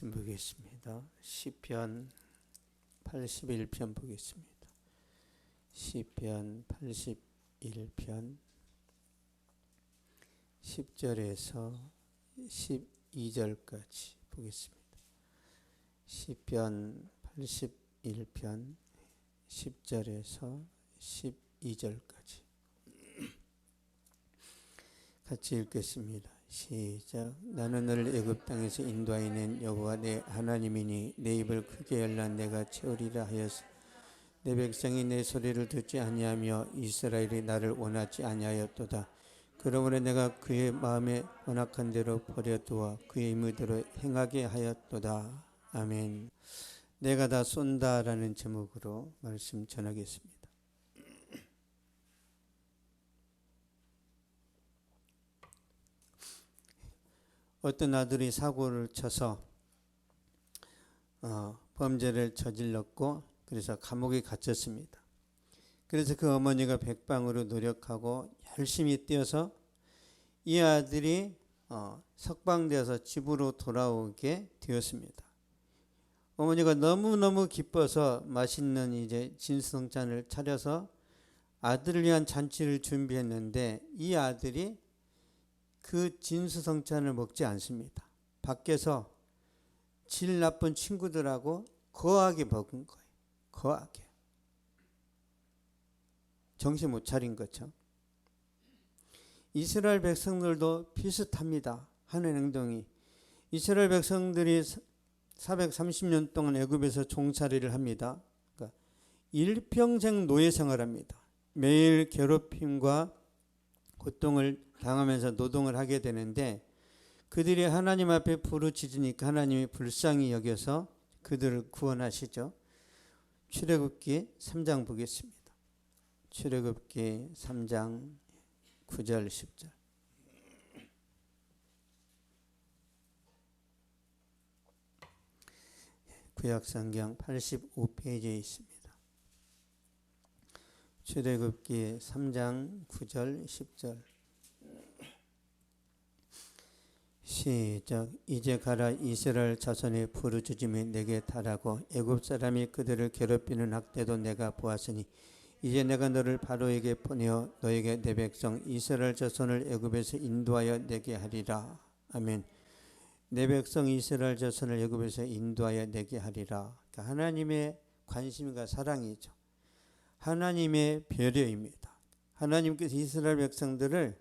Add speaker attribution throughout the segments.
Speaker 1: 말씀 보겠습니다. 시편 81편 보겠습니다. 시편 81편 10절에서 12절까지 보겠습니다. 시편 81편 10절에서 12절까지 같이 읽겠습니다. 시작. 나는 너를 애굽 땅에서 인도하여 낸 여호와 내 하나님이니 내 입을 크게 열라 내가 채우리라 하였으 내 백성이 내 소리를 듣지 아니하며 이스라엘이 나를 원하지 아니하였도다. 그러므로 내가 그의 마음에 언약한 대로 버려두어 그의 의무대로 행하게 하였도다. 아멘. 내가 다 쏜다라는 제목으로 말씀 전하겠습니다. 어떤 아들이 사고를 쳐서 범죄를 저질렀고 그래서 감옥에 갇혔습니다. 그래서 그 어머니가 백방으로 노력하고 열심히 뛰어서 이 아들이 석방되어서 집으로 돌아오게 되었습니다. 어머니가 너무너무 기뻐서 맛있는 이제 진수성찬을 차려서 아들을 위한 잔치를 준비했는데 이 아들이 그 진수성찬을 먹지 않습니다. 밖에서 질 나쁜 친구들하고 거하게 먹은 거예요. 거하게. 정신 못 차린 거죠. 이스라엘 백성들도 비슷합니다. 하는 행동이. 이스라엘 백성들이 430년 동안 애굽에서 종살이를 합니다. 그러니까 일평생 노예 생활합니다. 매일 괴롭힘과 고통을 당하면서 노동을 하게 되는데 그들이 하나님 앞에 부르짖으니까 하나님이 불쌍히 여겨서 그들을 구원하시죠. 출애굽기 3장 보겠습니다. 출애굽기 3장 9절 10절. 구약성경 85페이지에 있습니다. 출애굽기 3장 9절 10절. 시작. 이제 가라 이스라엘 자손의 부르짖음이 내게 달하고 애굽 사람이 그들을 괴롭히는 학대도 내가 보았으니 이제 내가 너를 바로에게 보내어 너에게 내 백성 이스라엘 자손을 애굽에서 인도하여 내게 하리라. 아멘. 내 백성 이스라엘 자손을 애굽에서 인도하여 내게 하리라. 그러니까 하나님의 관심과 사랑이죠. 하나님의 배려입니다. 하나님께서 이스라엘 백성들을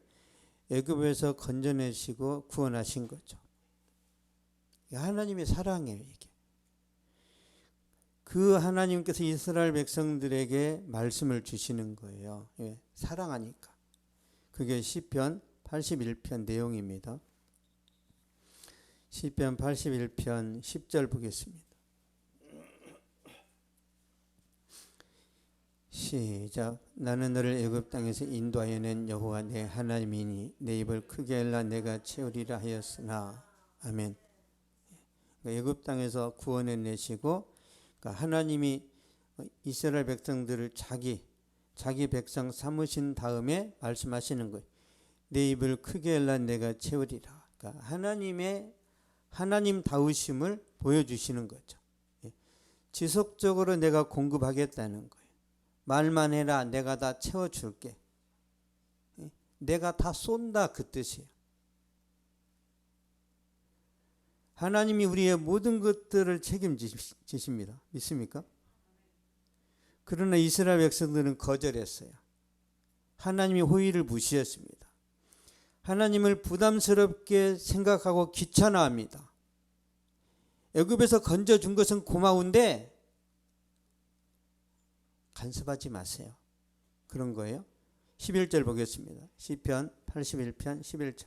Speaker 1: 애굽에서 건져내시고 구원하신 거죠. 하나님의 사랑이에요, 이게. 그 하나님께서 이스라엘 백성들에게 말씀을 주시는 거예요. 예, 사랑하니까. 그게 시편 81편 내용입니다. 시편 81편 10절 보겠습니다. 시작. 나는 너를 애굽 땅에서 인도하여 낸 여호와 내 하나님이니 내 입을 크게 열라 내가 채우리라 하였으나. 아멘. 애굽 땅에서 구원해 내시고 그러니까 하나님이 이스라엘 백성들을 자기 백성 삼으신 다음에 말씀하시는 거예요. 내 입을 크게 열라 내가 채우리라. 그러니까 하나님 다우심을 보여주시는 거죠. 지속적으로 내가 공급하겠다는 거예요. 말만 해라. 내가 다 채워줄게. 내가 다 쏜다. 그 뜻이에요. 하나님이 우리의 모든 것들을 책임지십니다. 믿습니까? 그러나 이스라엘 백성들은 거절했어요. 하나님의 호의를 무시했습니다. 하나님을 부담스럽게 생각하고 귀찮아합니다. 애굽에서 건져준 것은 고마운데 간섭하지 마세요. 그런 거예요. 11절 보겠습니다. 시편 81편 11절.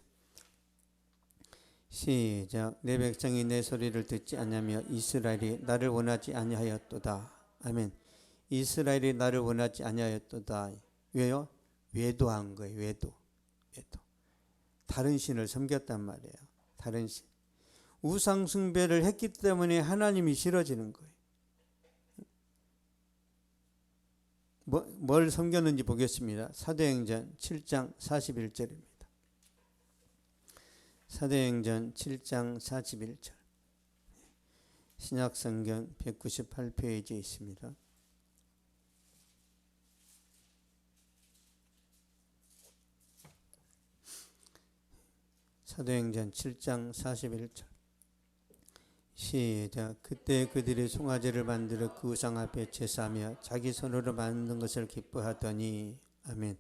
Speaker 1: 시작. 내 백성이 내 소리를 듣지 않으며 이스라엘이 나를 원하지 아니하였도다. 아멘. 이스라엘이 나를 원하지 아니하였도다. 왜요? 외도한 거예요. 외도. 다른 신을 섬겼단 말이에요. 다른 신. 우상 숭배를 했기 때문에 하나님이 싫어지는 거예요. 뭘 섬겼는지 보겠습니다. 사도행전 7장 41절입니다. 사도행전 7장 41절. 신약성경 198페이지에 있습니다. 사도행전 7장 41절 시작. 그때 그들이 송아지를 만들어 그 우상 앞에 제사하며 자기 손으로 만든 것을 기뻐하더니 아멘.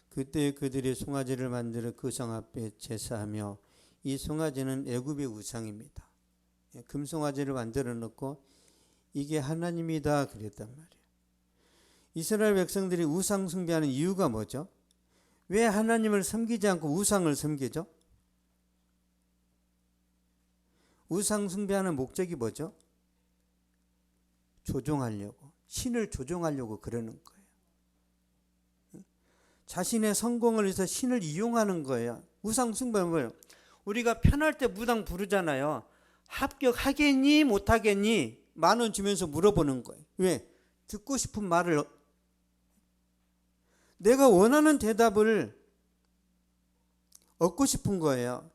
Speaker 1: 그때 그들이 송아지를 만들어 그 우상 앞에 제사하며 이 송아지는 애굽의 우상입니다. 금송아지를 만들어 놓고 이게 하나님이다 그랬단 말이에요. 이스라엘 백성들이 우상 숭배하는 이유가 뭐죠? 왜 하나님을 섬기지 않고 우상을 섬기죠? 우상 숭배하는 목적이 뭐죠? 조종하려고, 신을 조종하려고 그러는 거예요. 자신의 성공을 위해서 신을 이용하는 거예요. 우상 숭배는 뭐예요? 우리가 편할 때 무당 부르잖아요. 합격하겠니 못하겠니 10,000원 주면서 물어보는 거예요. 왜? 듣고 싶은 말을, 내가 원하는 대답을 얻고 싶은 거예요.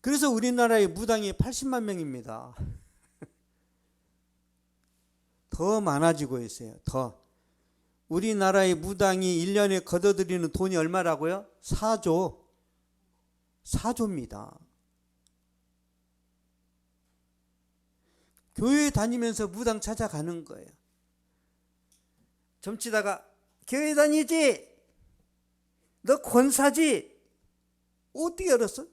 Speaker 1: 그래서 우리나라의 무당이 80만 명입니다. 더 많아지고 있어요. 더. 우리나라의 무당이 1년에 걷어들이는 돈이 얼마라고요? 4조. 4조입니다. 교회 다니면서 무당 찾아가는 거예요. 점치다가 교회 다니지? 너 권사지? 어떻게 알았어?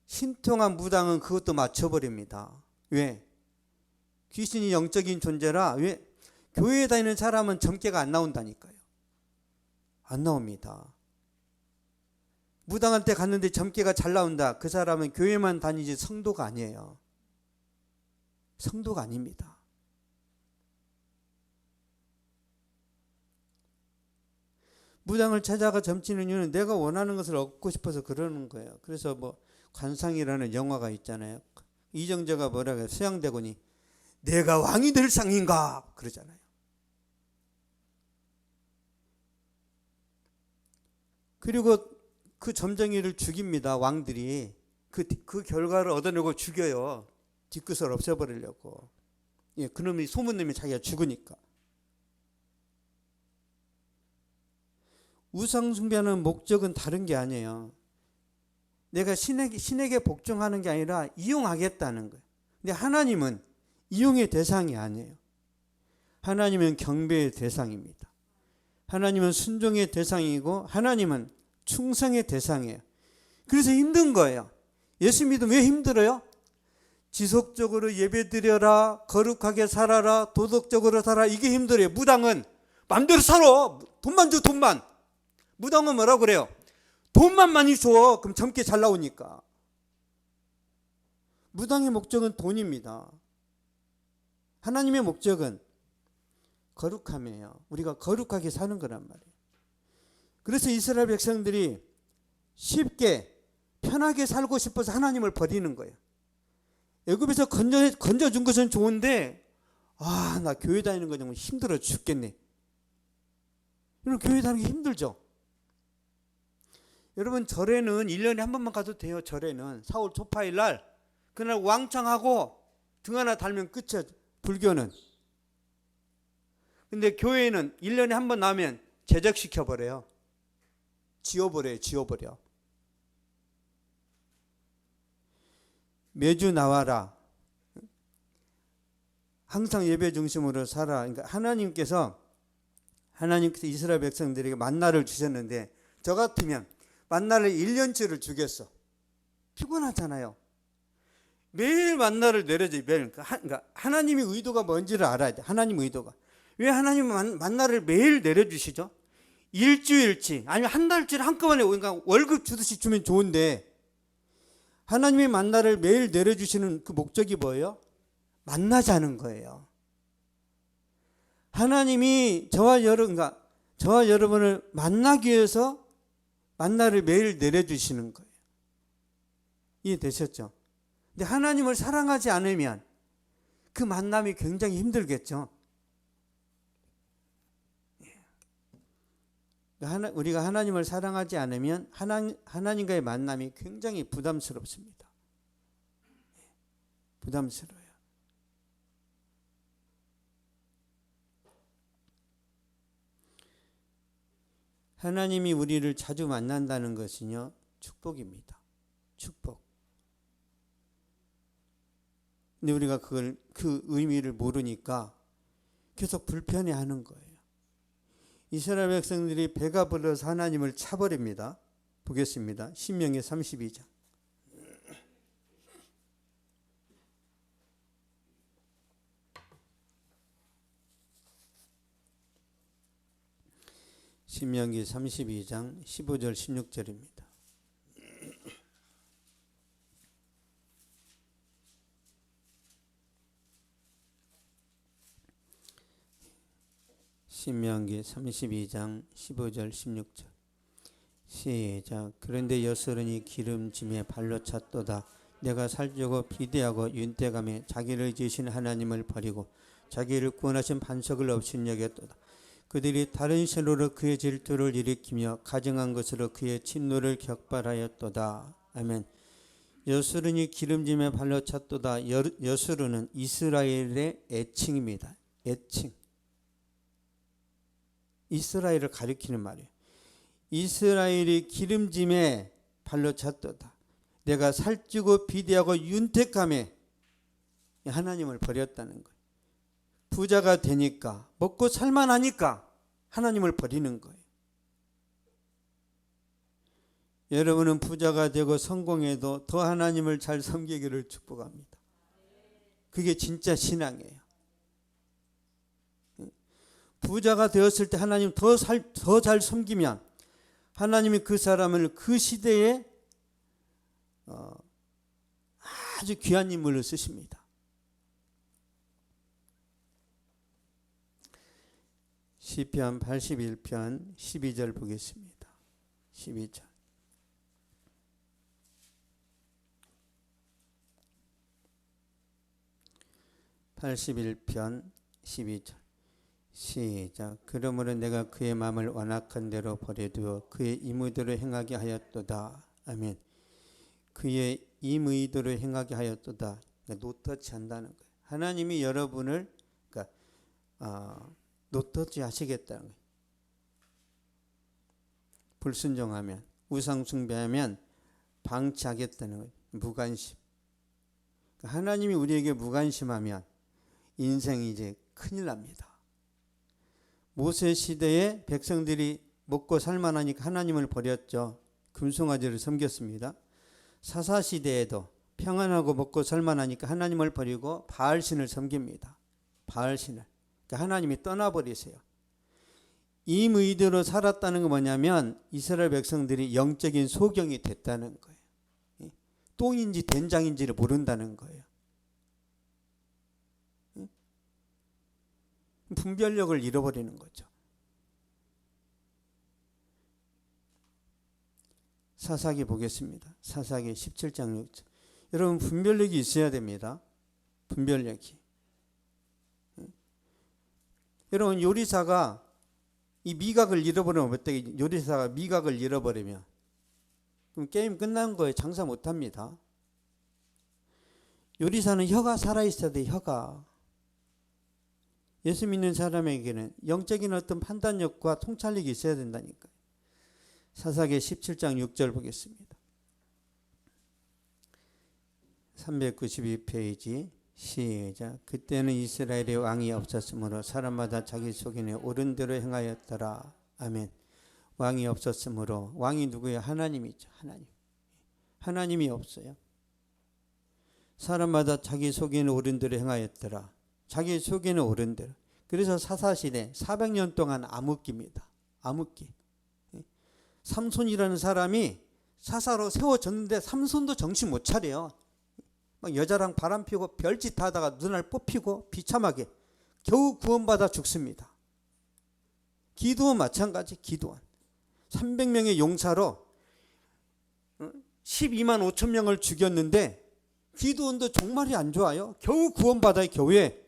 Speaker 1: 신통한 무당은 그것도 맞춰버립니다. 왜? 귀신이 영적인 존재라. 왜? 교회에 다니는 사람은 점괘가 안 나온다니까요. 안 나옵니다. 무당한테 갔는데 점괘가 잘 나온다. 그 사람은 교회만 다니지 성도가 아니에요. 성도가 아닙니다. 무당을 찾아가 점치는 이유는 내가 원하는 것을 얻고 싶어서 그러는 거예요. 그래서 뭐 관상이라는 영화가 있잖아요. 이정재가 뭐라고 해요? 서양대군이 내가 왕이 될 상인가 그러잖아요. 그리고 그 점쟁이를 죽입니다. 왕들이 그 결과를 얻어내고 죽여요. 뒤끝을 없애버리려고. 예, 그놈이 소문내면 자기가 죽으니까. 우상 숭배하는 목적은 다른 게 아니에요. 내가 신에게 복종하는 게 아니라 이용하겠다는 거예요. 근데 하나님은 이용의 대상이 아니에요. 하나님은 경배의 대상입니다. 하나님은 순종의 대상이고 하나님은 충성의 대상이에요. 그래서 힘든 거예요. 예수 믿으면 왜 힘들어요? 지속적으로 예배드려라, 거룩하게 살아라, 도덕적으로 살아. 이게 힘들어요. 무당은 마음대로 살아. 돈만 줘, 돈만. 무당은 뭐라고 그래요? 돈만 많이 줘. 그럼 젊게 잘 나오니까. 무당의 목적은 돈입니다. 하나님의 목적은 거룩함이에요. 우리가 거룩하게 사는 거란 말이에요. 그래서 이스라엘 백성들이 쉽게 편하게 살고 싶어서 하나님을 버리는 거예요. 애굽에서 건져준 것은 좋은데 나 교회 다니는 거 정말 힘들어 죽겠네. 여러분 교회 다니는 게 힘들죠? 여러분 절에는 1년에 한 번만 가도 돼요. 절에는 4월 초파일 날 그날 왕창하고 등 하나 달면 끝이야. 불교는. 근데 교회는 1년에 한 번 나오면 제적시켜버려요. 지워버려. 매주 나와라. 항상 예배 중심으로 살아. 그러니까 하나님께서 이스라엘 백성들에게 만나를 주셨는데 저 같으면 만나를 1년치를 주겠어. 피곤하잖아요. 매일 만나를 내려줘. 매일. 그러니까 하나님의 의도가 뭔지를 알아야 돼. 하나님 의도가. 왜 하나님은 만나를 매일 내려주시죠? 일주일치 아니면 한 달치를 한꺼번에 그러니까 월급 주듯이 주면 좋은데 하나님의 만나를 매일 내려주시는 그 목적이 뭐예요? 만나자는 거예요. 하나님이 저와 여러분을 만나기 위해서 만나를 매일 내려주시는 거예요. 이해되셨죠? 근데 하나님을 사랑하지 않으면 그 만남이 굉장히 힘들겠죠. 우리가 하나님을 사랑하지 않으면 하나님과의 만남이 굉장히 부담스럽습니다. 부담스러워요. 하나님이 우리를 자주 만난다는 것은요, 축복입니다. 축복. 근데 우리가 그 의미를 모르니까 계속 불편해하는 거예요. 이스라엘 백성들이 배가 불러서 하나님을 차버립니다. 보겠습니다. 신명기 32장. 신명기 32장 15절 16절입니다. 신명기 32장 15절 16절 시작. 그런데 여설은이 기름짐에 발로 찼도다. 내가 살찌고 비대하고 윤대감에 자기를 지으신 하나님을 버리고 자기를 구원하신 반석을 없인 여겼도다. 그들이 다른 신으로 그의 질투를 일으키며 가증한 것으로 그의 진노를 격발하였도다. 아멘. 여수른이 기름짐에 발로 찼도다. 여수른은 이스라엘의 애칭입니다. 애칭. 이스라엘을 가리키는 말이에요. 이스라엘이 기름짐에 발로 찼도다. 내가 살찌고 비대하고 윤택함에 하나님을 버렸다는 거예요. 부자가 되니까, 먹고 살만하니까 하나님을 버리는 거예요. 여러분은 부자가 되고 성공해도 더 하나님을 잘 섬기기를 축복합니다. 그게 진짜 신앙이에요. 부자가 되었을 때 하나님 더 잘 섬기면 하나님이 그 사람을 그 시대에 아주 귀한 인물로 쓰십니다. 시편 81편 12절 보겠습니다. 12절. (81편) 12절 시작. 그러므로 내가 그의 마음을 완악한 대로 버려두어 그의 임의대로 행하게 하였도다. 아멘. 그의 임의대로 행하게 하였도다. 그러니까 노터치 한다는 거예요. 하나님이 여러분을 노터치 하시겠다는 거예요. 불순종하면, 우상숭배하면 방치하겠다는 거예요. 무관심. 그러니까 하나님이 우리에게 무관심하면 인생이 이제 큰일 납니다. 모세 시대에 백성들이 먹고 살만하니까 하나님을 버렸죠. 금송아지를 섬겼습니다. 사사 시대에도 평안하고 먹고 살만하니까 하나님을 버리고 바알신을 섬깁니다. 바알신을. 그러니까 하나님이 떠나버리세요. 임의대로 살았다는 건 뭐냐면 이스라엘 백성들이 영적인 소경이 됐다는 거예요. 똥인지 된장인지를 모른다는 거예요. 분별력을 잃어버리는 거죠. 사사기 보겠습니다. 사사기 17장 6절. 여러분 분별력이 있어야 됩니다. 분별력이. 여러분 요리사가 이 미각을 잃어버리면 어때요? 요리사가 미각을 잃어버리면 그럼 게임 끝난 거예요. 장사 못합니다. 요리사는 혀가 살아있어야 돼요. 혀가. 예수 믿는 사람에게는 영적인 어떤 판단력과 통찰력이 있어야 된다니까요. 사사기 17장 6절 보겠습니다. 392페이지 시작. 그때는 이스라엘에 왕이 없었으므로 사람마다 자기 속인에 옳은 대로 행하였더라. 아멘. 왕이 없었으므로. 왕이 누구예요? 하나님이죠. 하나님. 하나님이 없어요. 사람마다 자기 속인에 옳은 대로 행하였더라. 자기 속에는 옳은 대로. 그래서 사사시대 400년 동안 암흑기입니다. 암흑기. 삼손이라는 사람이 사사로 세워졌는데 삼손도 정신 못 차려요. 막 여자랑 바람 피우고 별짓 하다가 눈알 뽑히고 비참하게 겨우 구원받아 죽습니다. 기드온 마찬가지. 기드온 300명의 용사로 12만 5천 명을 죽였는데 기드온도 정말이 안 좋아요. 겨우 구원받아요. 겨우에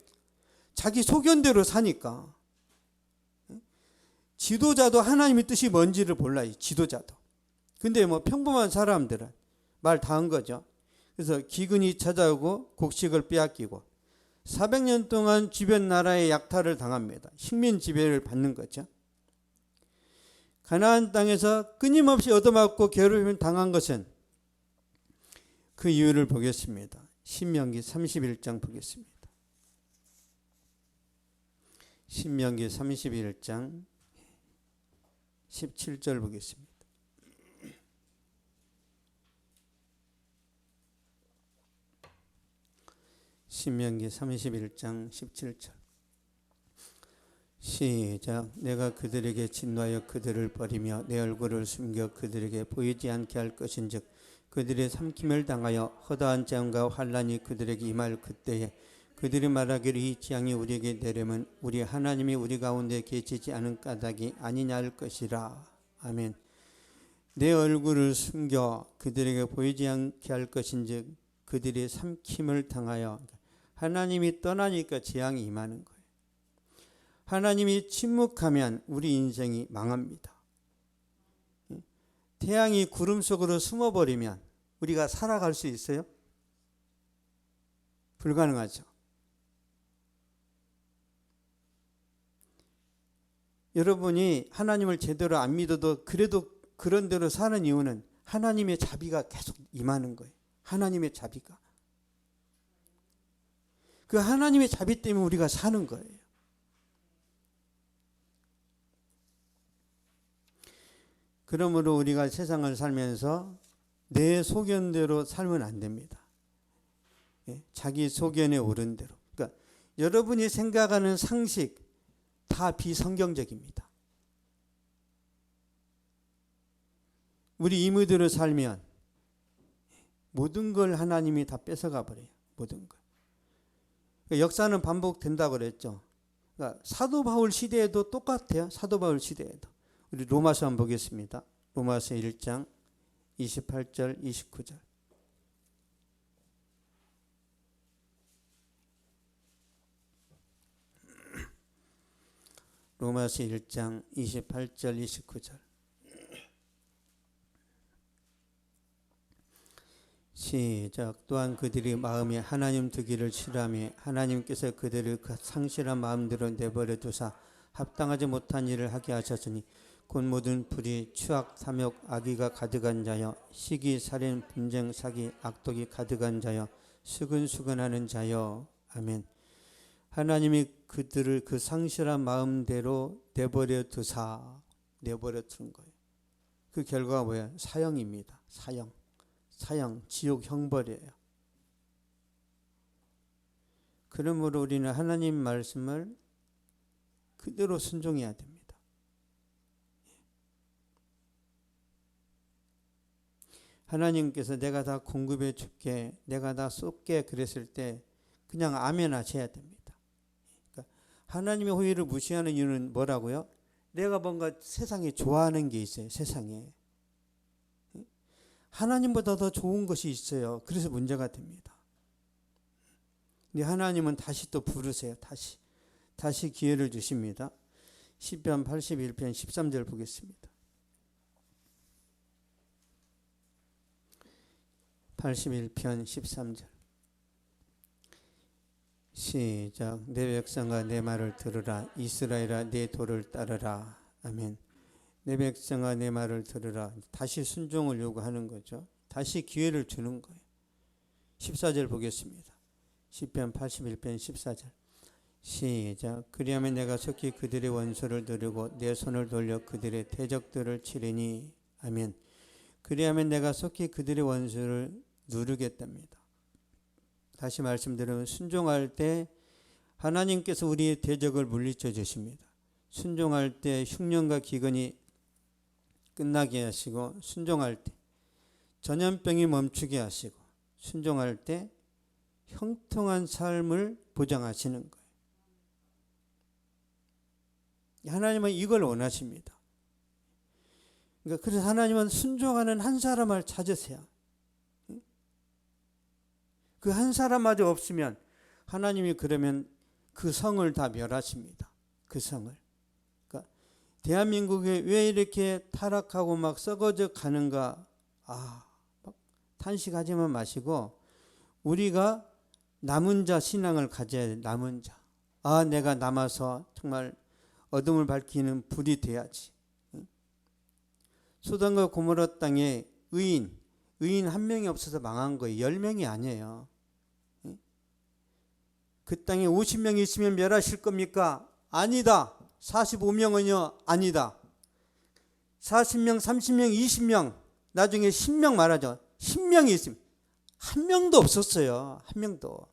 Speaker 1: 자기 소견대로 사니까. 지도자도 하나님의 뜻이 뭔지를 몰라요. 지도자도. 근데 뭐 평범한 사람들은 말 다 한 거죠. 그래서 기근이 찾아오고 곡식을 빼앗기고 400년 동안 주변 나라의 약탈을 당합니다. 식민 지배를 받는 거죠. 가나안 땅에서 끊임없이 얻어맞고 괴롭힘을 당한 것은 그 이유를 보겠습니다. 신명기 31장 보겠습니다. 신명기 31장 17절 보겠습니다. 신명기 31장 17절 시작. 내가 그들에게 진노하여 그들을 버리며 내 얼굴을 숨겨 그들에게 보이지 않게 할 것인즉 그들의 삼킴을 당하여 허다한 재앙과 환난이 그들에게 임할 그때에 그들이 말하기를 이 재앙이 우리에게 내려면 우리 하나님이 우리 가운데 계시지 않은 까닭이 아니냐 할 것이라. 아멘. 내 얼굴을 숨겨 그들에게 보이지 않게 할 것인즉 그들이 삼킴을 당하여, 하나님이 떠나니까 재앙이 임하는 거예요. 하나님이 침묵하면 우리 인생이 망합니다. 태양이 구름 속으로 숨어버리면 우리가 살아갈 수 있어요? 불가능하죠. 여러분이 하나님을 제대로 안 믿어도 그래도 그런 대로 사는 이유는 하나님의 자비가 계속 임하는 거예요. 하나님의 자비가. 그 하나님의 자비 때문에 우리가 사는 거예요. 그러므로 우리가 세상을 살면서 내 소견대로 살면 안 됩니다. 자기 소견에 오른 대로. 그러니까 여러분이 생각하는 상식 다 비성경적입니다. 우리 임의대로 살면 모든 걸 하나님이 다 뺏어가 버려요. 모든 걸. 그러니까 역사는 반복된다고 그랬죠. 그러니까 사도 바울 시대에도 똑같아요. 사도 바울 시대에도. 우리 로마서 한번 보겠습니다. 로마서 1장 28절 29절. 로마서 1장 28절 29절. 시작. 또한 그들이 마음에 하나님 두기를 싫어하며 하나님께서 그들을 그 상실한 마음대로 내버려 두사 합당하지 못한 일을 하게 하셨으니 곧 모든 불의, 추악, 탐욕, 악의가 가득한 자여, 시기, 살인, 분쟁, 사기, 악독이 가득한 자여, 수근수근하는 자여. 아멘. 하나님이 그들을 그 상실한 마음대로 내버려 두사, 내버려 두는 거예요. 그 결과가 뭐예요? 사형입니다. 사형. 사형, 지옥 형벌이에요. 그러므로 우리는 하나님 말씀을 그대로 순종해야 됩니다. 하나님께서 내가 다 공급해 줄게, 내가 다 쏠게 그랬을 때 그냥 아멘 하셔야 됩니다. 그러니까 하나님의 호의를 무시하는 이유는 뭐라고요? 내가 뭔가 세상에 좋아하는 게 있어요. 세상에. 하나님보다 더 좋은 것이 있어요. 그래서 문제가 됩니다. 근데 하나님은 다시 또 부르세요. 다시 기회를 주십니다. 시편 81편 13절 보겠습니다. 81편 13절. 시작. 내 백성아 내 말을 들으라. 이스라엘아 내 도를 따르라. 아멘. 내 백성아 내 말을 들으라. 다시 순종을 요구하는 거죠. 다시 기회를 주는 거예요. 14절 보겠습니다. 시편 81편 14절. 시작. 그리하면 내가 속히 그들의 원수를 누르고 내 손을 돌려 그들의 대적들을 치리니. 아멘. 그리하면 내가 속히 그들의 원수를 누르겠답니다. 다시 말씀드리면 순종할 때 하나님께서 우리의 대적을 물리쳐 주십니다. 순종할 때 흉년과 기근이 끝나게 하시고, 순종할 때 전염병이 멈추게 하시고, 순종할 때 형통한 삶을 보장하시는 거예요. 하나님은 이걸 원하십니다. 그러니까 그래서 하나님은 순종하는 한 사람을 찾으세요. 그 한 사람마저 없으면 하나님이 그러면 그 성을 다 멸하십니다. 그 성을. 그러니까 대한민국이 왜 이렇게 타락하고 막 썩어져 가는가? 막 탄식하지만 마시고 우리가 남은 자 신앙을 가져야 돼. 남은 자. 내가 남아서 정말 어둠을 밝히는 불이 돼야지. 소돔과 고모라 땅에 의인 한 명이 없어서 망한 거예요. 10명이 아니에요. 그 땅에 50명이 있으면 멸하실 겁니까? 아니다. 45명은요? 아니다. 40명, 30명, 20명, 나중에 10명 말하죠. 10명이 있으면 한 명도 없었어요. 한 명도.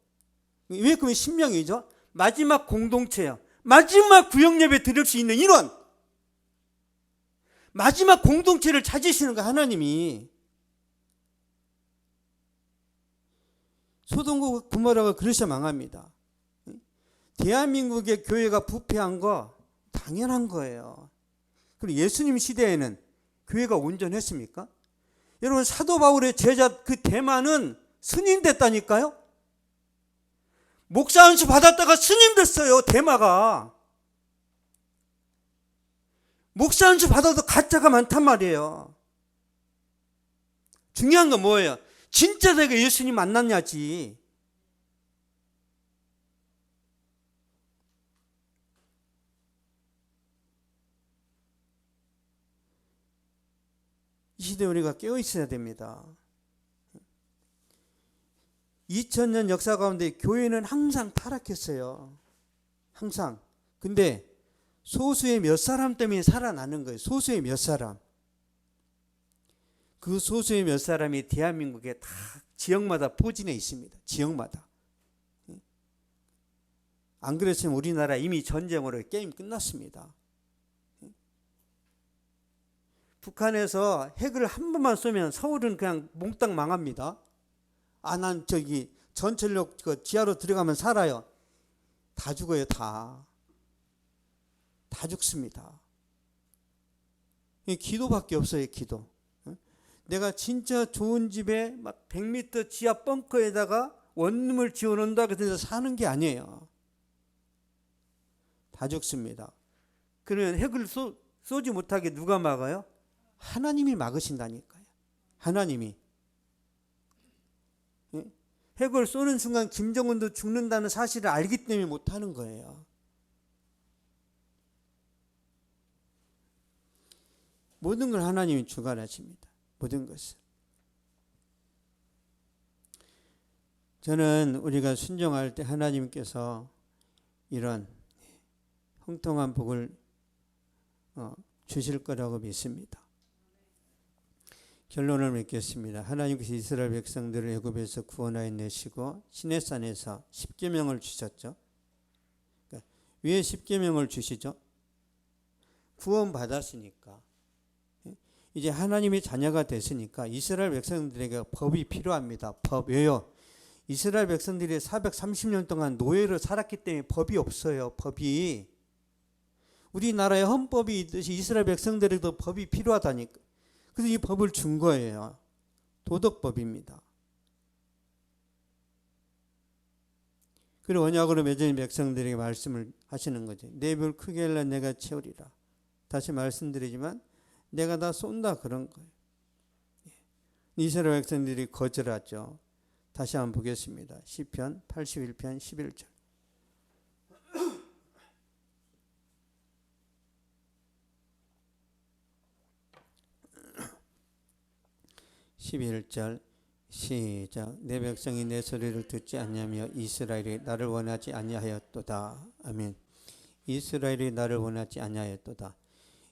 Speaker 1: 왜 그러면 10명이죠? 마지막 공동체요. 마지막 구역예배 드릴 수 있는 인원. 마지막 공동체를 찾으시는 거 하나님이. 소돔과 고모라가 그러셔 망합니다. 대한민국의 교회가 부패한 거 당연한 거예요. 그리고 예수님 시대에는 교회가 온전했습니까? 여러분 사도 바울의 제자 그 대만은 스님 됐다니까요. 목사 안수 받았다가 스님 됐어요. 대마가. 목사 안수 받아도 가짜가 많단 말이에요. 중요한 건 뭐예요? 진짜 내가 예수님 만났냐지. 이 시대에 우리가 깨어 있어야 됩니다. 2000년 역사 가운데 교회는 항상 타락했어요. 항상. 근데 소수의 몇 사람 때문에 살아나는 거예요. 소수의 몇 사람. 그 소수의 몇 사람이 대한민국에 다 지역마다 포진해 있습니다. 지역마다. 안 그랬으면 우리나라 이미 전쟁으로 게임 끝났습니다. 북한에서 핵을 한 번만 쏘면 서울은 그냥 몽땅 망합니다. 난 전철역 지하로 들어가면 살아요. 다 죽어요, 다. 다 죽습니다. 기도밖에 없어요, 기도. 내가 진짜 좋은 집에 막 100m 지하 벙커에다가 원룸을 지어놓는다 그래서 사는 게 아니에요. 다 죽습니다. 그러면 핵을 쏘지 못하게 누가 막아요? 하나님이 막으신다니까요. 하나님이. 핵을 쏘는 순간 김정은도 죽는다는 사실을 알기 때문에 못하는 거예요. 모든 걸 하나님이 주관하십니다. 모든 것을. 저는 우리가 순종할 때 하나님께서 이런 형통한 복을 주실 거라고 믿습니다. 결론을 맺겠습니다. 하나님께서 이스라엘 백성들을 애굽에서 구원하여 내시고 시내산에서 십계명을 주셨죠. 그러니까 왜 십계명을 주시죠? 구원받았으니까. 이제 하나님의 자녀가 됐으니까 이스라엘 백성들에게 법이 필요합니다. 법. 왜요? 이스라엘 백성들이 430년 동안 노예로 살았기 때문에 법이 없어요. 법이. 우리나라에 헌법이 있듯이 이스라엘 백성들에게도 법이 필요하다니까. 그래서 이 법을 준 거예요. 도덕법입니다. 그리고 언약으로 맺은 백성들에게 말씀을 하시는 거죠. 내 입을 크게 열라 내가 채우리라. 다시 말씀드리지만 내가 다 쏜다 그런 거예요. 이스라엘 백성들이 거절하죠. 다시 한번 보겠습니다. 시편 81편 11절. 11절 시작. 내 백성이 내 소리를 듣지 않냐며 이스라엘이 나를 원하지 아니하였도다. 아멘. 이스라엘이 나를 원하지 아니하였도다.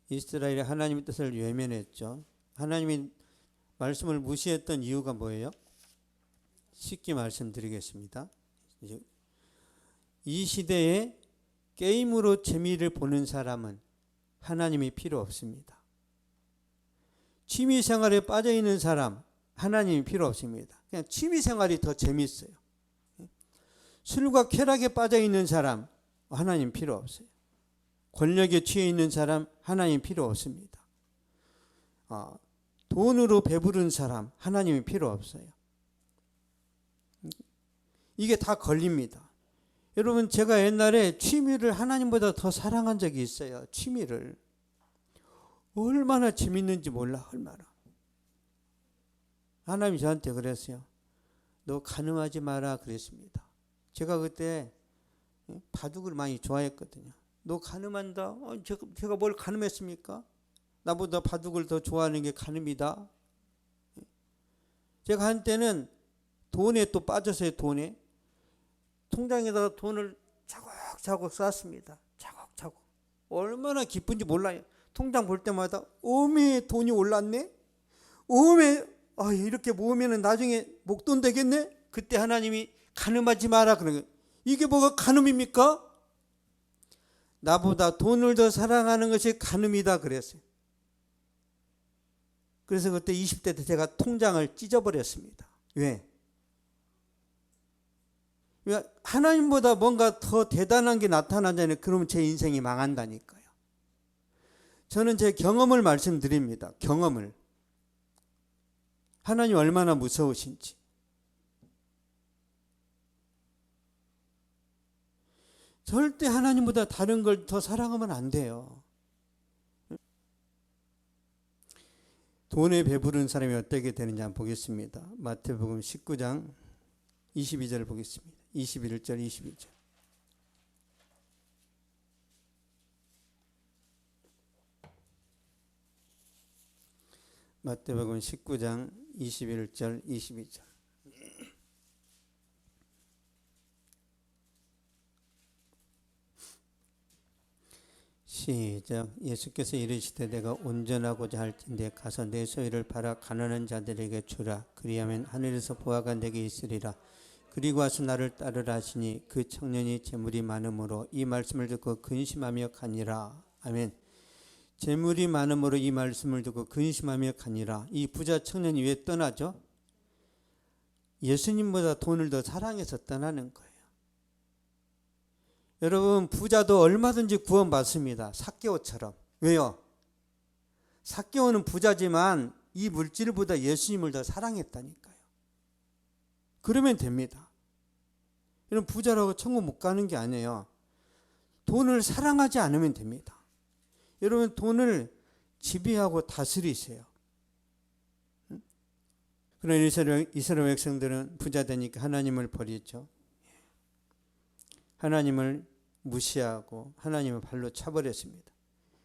Speaker 1: 이스라엘이 하나님의 뜻을 외면했죠. 하나님이 말씀을 무시했던 이유가 뭐예요? 쉽게 말씀드리겠습니다. 이 시대에 게임으로 재미를 보는 사람은 하나님이 필요 없습니다. 취미생활에 빠져있는 사람 하나님이 필요 없습니다. 그냥 취미생활이 더 재밌어요. 술과 쾌락에 빠져있는 사람 하나님 필요 없어요. 권력에 취해 있는 사람 하나님 필요 없습니다. 돈으로 배부른 사람 하나님이 필요 없어요. 이게 다 걸립니다. 여러분 제가 옛날에 취미를 하나님보다 더 사랑한 적이 있어요. 취미를. 얼마나 재밌는지 몰라. 얼마나. 하나님이 저한테 그랬어요. 너 간음하지 마라 그랬습니다. 제가 그때 바둑을 많이 좋아했거든요. 너 간음한다? 제가 뭘 간음했습니까? 나보다 바둑을 더 좋아하는 게 가늠이다. 제가 한때는 돈에 또 빠졌어요. 돈에. 통장에다가 돈을 차곡차곡 쌓았습니다. 차곡차곡. 얼마나 기쁜지 몰라요. 통장 볼 때마다 어메 돈이 올랐네. 어메 이렇게 모으면 나중에 목돈 되겠네. 그때 하나님이 가늠하지 마라 그러는 거예요. 이게 뭐가 가늠입니까? 나보다 돈을 더 사랑하는 것이 가늠이다 그랬어요. 그래서 그때 20대 때 제가 통장을 찢어버렸습니다. 왜? 하나님보다 뭔가 더 대단한 게 나타나잖아요. 그러면 제 인생이 망한다니까요. 저는 제 경험을 말씀드립니다. 경험을. 하나님 얼마나 무서우신지. 절대 하나님보다 다른 걸 더 사랑하면 안 돼요. 돈에 배부른 사람이 어떻게 되는지 한번 보겠습니다. 마태복음 19장 22절을 보겠습니다. 21절 22절. 마태복음 19장 21절 22절. 시작. 예수께서 이르시되 내가 온전하고자 할진대 가서 내 소유를 팔아 가난한 자들에게 주라. 그리하면 하늘에서 보화가 내게 있으리라. 그리고 와서 나를 따르라 하시니 그 청년이 재물이 많음으로 이 말씀을 듣고 근심하며 가니라. 아멘. 재물이 많음으로 이 말씀을 듣고 근심하며 가니라. 이 부자 청년이 왜 떠나죠? 예수님보다 돈을 더 사랑해서 떠나는 거예요. 여러분 부자도 얼마든지 구원받습니다. 삭개오처럼. 왜요? 삭개오는 부자지만 이 물질보다 예수님을 더 사랑했다니까요. 그러면 됩니다. 여러분 부자라고 천국 못 가는 게 아니에요. 돈을 사랑하지 않으면 됩니다. 여러분 돈을 지배하고 다스리세요. 그런 이스라엘 백성들은 부자 되니까 하나님을 버리죠. 하나님을 무시하고 하나님을 발로 차버렸습니다.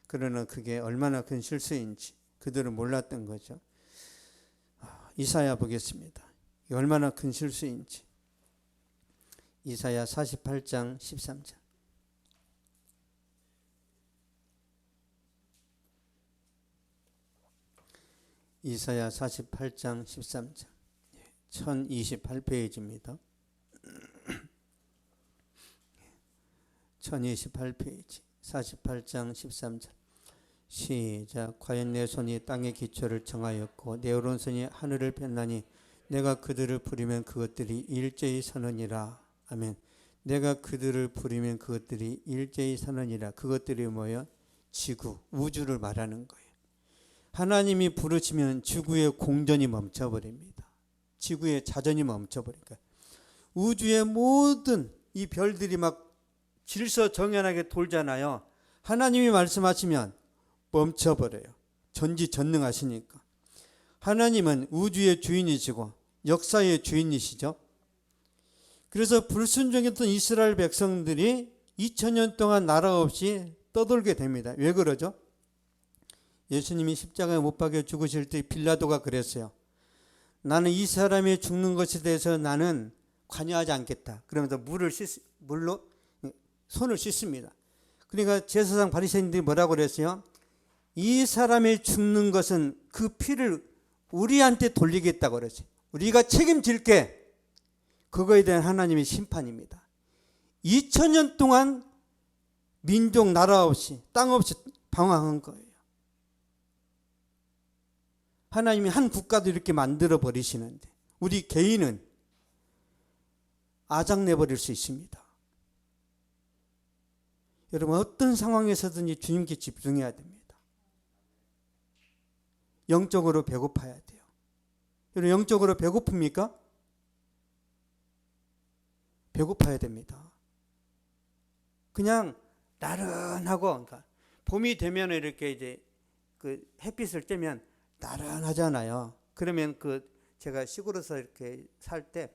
Speaker 1: 그러나 그게 얼마나 큰 실수인지 그들은 몰랐던 거죠. 이사야 보겠습니다. 얼마나 큰 실수인지. 이사야 48장 13절. 이사야 48장 13절. 1028페이지입니다. 1028페이지 48장 13절. 시작. 과연 내 손이 땅의 기초를 정하였고 내 오른손이 하늘을 폈나니 내가 그들을 부리면 그것들이 일제히 서느니라. 아멘. 내가 그들을 부리면 그것들이 일제히 서느니라. 그것들이 뭐예요? 지구, 우주를 말하는 거예요. 하나님이 부르시면 지구의 공전이 멈춰버립니다. 지구의 자전이 멈춰버리니까 우주의 모든 이 별들이 막 질서정연하게 돌잖아요. 하나님이 말씀하시면 멈춰버려요. 전지전능하시니까. 하나님은 우주의 주인이시고 역사의 주인이시죠. 그래서 불순종했던 이스라엘 백성들이 2000년 동안 나라 없이 떠돌게 됩니다. 왜 그러죠? 예수님이 십자가에 못 박혀 죽으실 때 빌라도가 그랬어요. 나는 이 사람이 죽는 것에 대해서 나는 관여하지 않겠다. 그러면서 물로 손을 씻습니다. 그러니까 제사장 바리새인들이 뭐라고 그랬어요? 이 사람이 죽는 것은 그 피를 우리한테 돌리겠다고 그랬어요. 우리가 책임질게. 그거에 대한 하나님의 심판입니다. 2000년 동안 민족 나라 없이 땅 없이 방황한 거예요. 하나님이 한 국가도 이렇게 만들어 버리시는데 우리 개인은 아작내버릴 수 있습니다. 여러분 어떤 상황에서든지 주님께 집중해야 됩니다. 영적으로 배고파야 돼요. 여러분 영적으로 배고픕니까? 배고파야 됩니다. 그냥 나른하고 그러니까 봄이 되면 이렇게 이제 그 햇빛을 쬐면 나른하잖아요. 그러면 제가 시골에서 이렇게 살 때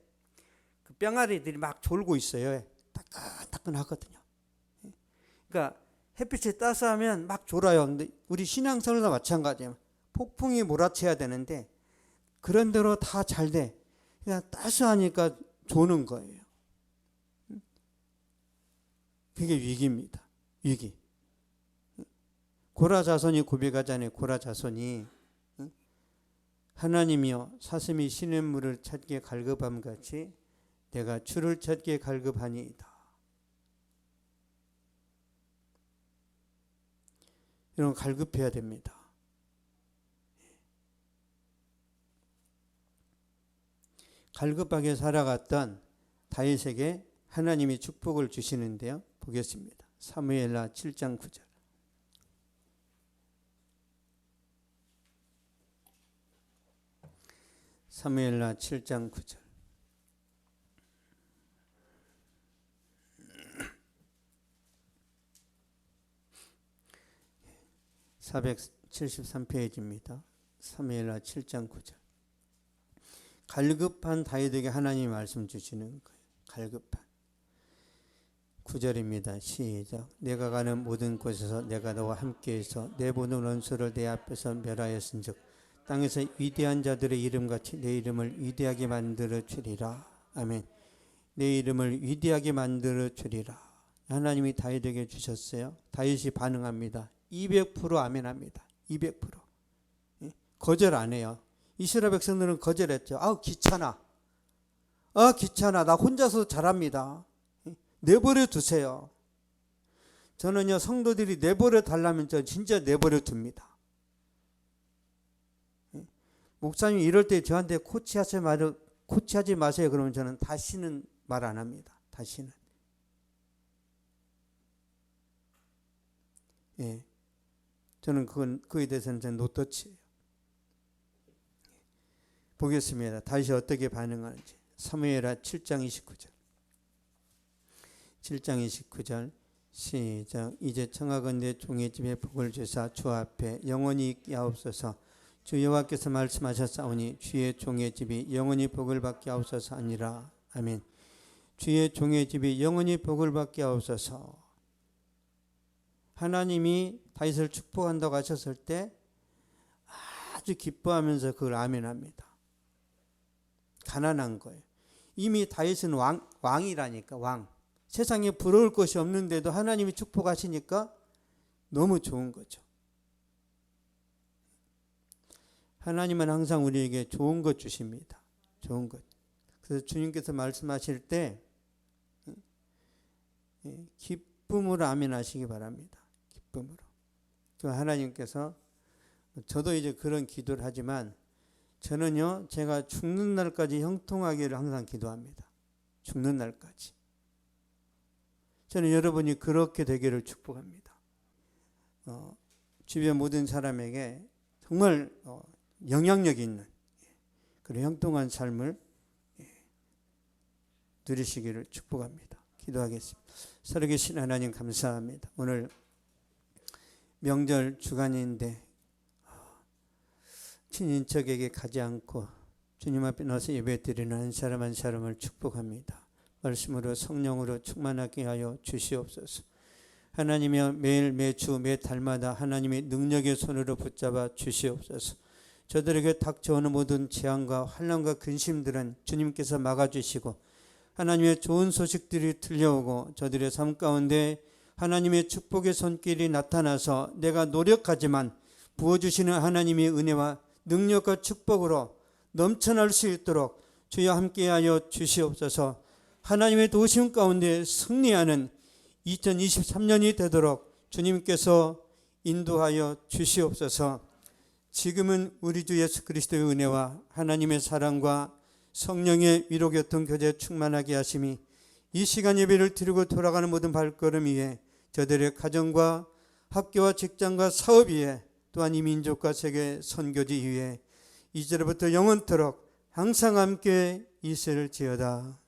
Speaker 1: 그 뿅아리들이 막 졸고 있어요. 따끈따끈하거든요. 그러니까 햇빛이 따스하면 막 졸아요. 근데 우리 신앙생활도 마찬가지예요. 폭풍이 몰아쳐야 되는데 그런 대로 다 잘 돼. 그냥 따스하니까 조는 거예요. 그게 위기입니다. 위기. 고라 자손이 고백하잖아요. 고라 자손이 하나님이여 사슴이 시냇물을 찾기에 갈급함 같이 내가 주를 찾기에 갈급하니이다. 이런 갈급해야 됩니다. 갈급하게 살아갔던 다윗에게 하나님이 축복을 주시는데요. 보겠습니다. 사무엘하 7장 9절. 사무엘하 7장 9절. 473페이지입니다. 사무엘하 7장 9절. 갈급한 다윗에게 하나님이 말씀 주시는 거예요. 갈급한. 9절입니다. 시작. 내가 가는 모든 곳에서 내가 너와 함께해서 내 모든 원수를 내 앞에서 멸하였은즉 땅에서 위대한 자들의 이름같이 내 이름을 위대하게 만들어 주리라. 아멘. 내 이름을 위대하게 만들어 주리라. 하나님이 다윗에게 주셨어요. 다윗이 반응합니다. 200% 아멘합니다. 200%. 거절 안 해요. 이스라엘 백성들은 거절했죠. 아우 귀찮아. 귀찮아. 나 혼자서 잘합니다. 내버려 두세요. 저는요 성도들이 내버려 달라면 저 진짜 내버려 둡니다. 목사님 이럴 때 저한테 코치하지 마세요. 그러면 저는 다시는 말 안 합니다. 다시는. 저는 그에 대해서는 저는 노터치예요. 보겠습니다. 다시 어떻게 반응하는지. 사무엘하 7장 29절. 7장 29절 시작. 이제 청하건대 종의 집에 복을 주사 주 앞에 영원히 있게 하옵소서. 주 여호와께서 말씀하셨사오니 주의 종의 집이 영원히 복을 받게 하옵소서 아니라. 아멘. 주의 종의 집이 영원히 복을 받게 하옵소서. 하나님이 다윗을 축복한다고 하셨을 때 아주 기뻐하면서 그걸 아멘합니다. 가난한 거예요. 이미 다윗은 왕이라니까. 왕. 세상에 부러울 것이 없는데도 하나님이 축복하시니까 너무 좋은 거죠. 하나님은 항상 우리에게 좋은 것 주십니다. 좋은 것. 그래서 주님께서 말씀하실 때 기쁨으로 아멘하시기 바랍니다. 기쁨으로. 하나님께서 저도 이제 그런 기도를 하지만 저는요 제가 죽는 날까지 형통하기를 항상 기도합니다. 죽는 날까지. 저는 여러분이 그렇게 되기를 축복합니다. 주변 모든 사람에게 정말 영향력 있는 그런 형통한 삶을 누리시기를 축복합니다. 기도하겠습니다. 살아계신 하나님 감사합니다. 오늘 명절 주간인데 친인척에게 가지 않고 주님 앞에 나서 예배드리는 한 사람 한 사람을 축복합니다. 말씀으로 성령으로 충만하게 하여 주시옵소서. 하나님이여 매일 매주 매 달마다 하나님의 능력의 손으로 붙잡아 주시옵소서. 저들에게 닥쳐오는 모든 재앙과 환난과 근심들은 주님께서 막아주시고 하나님의 좋은 소식들이 들려오고 저들의 삶 가운데 하나님의 축복의 손길이 나타나서 내가 노력하지만 부어주시는 하나님의 은혜와 능력과 축복으로 넘쳐날 수 있도록 주여 함께하여 주시옵소서. 하나님의 도우심 가운데 승리하는 2023년이 되도록 주님께서 인도하여 주시옵소서. 지금은 우리 주 예수 그리스도의 은혜와 하나님의 사랑과 성령의 위로 교통 교제 충만하게 하심이 이 시간 예배를 드리고 돌아가는 모든 발걸음 위에 저들의 가정과 학교와 직장과 사업 위에 또한 이 민족과 세계 선교지 위에 이제로부터 영원토록 항상 함께 있을지어다.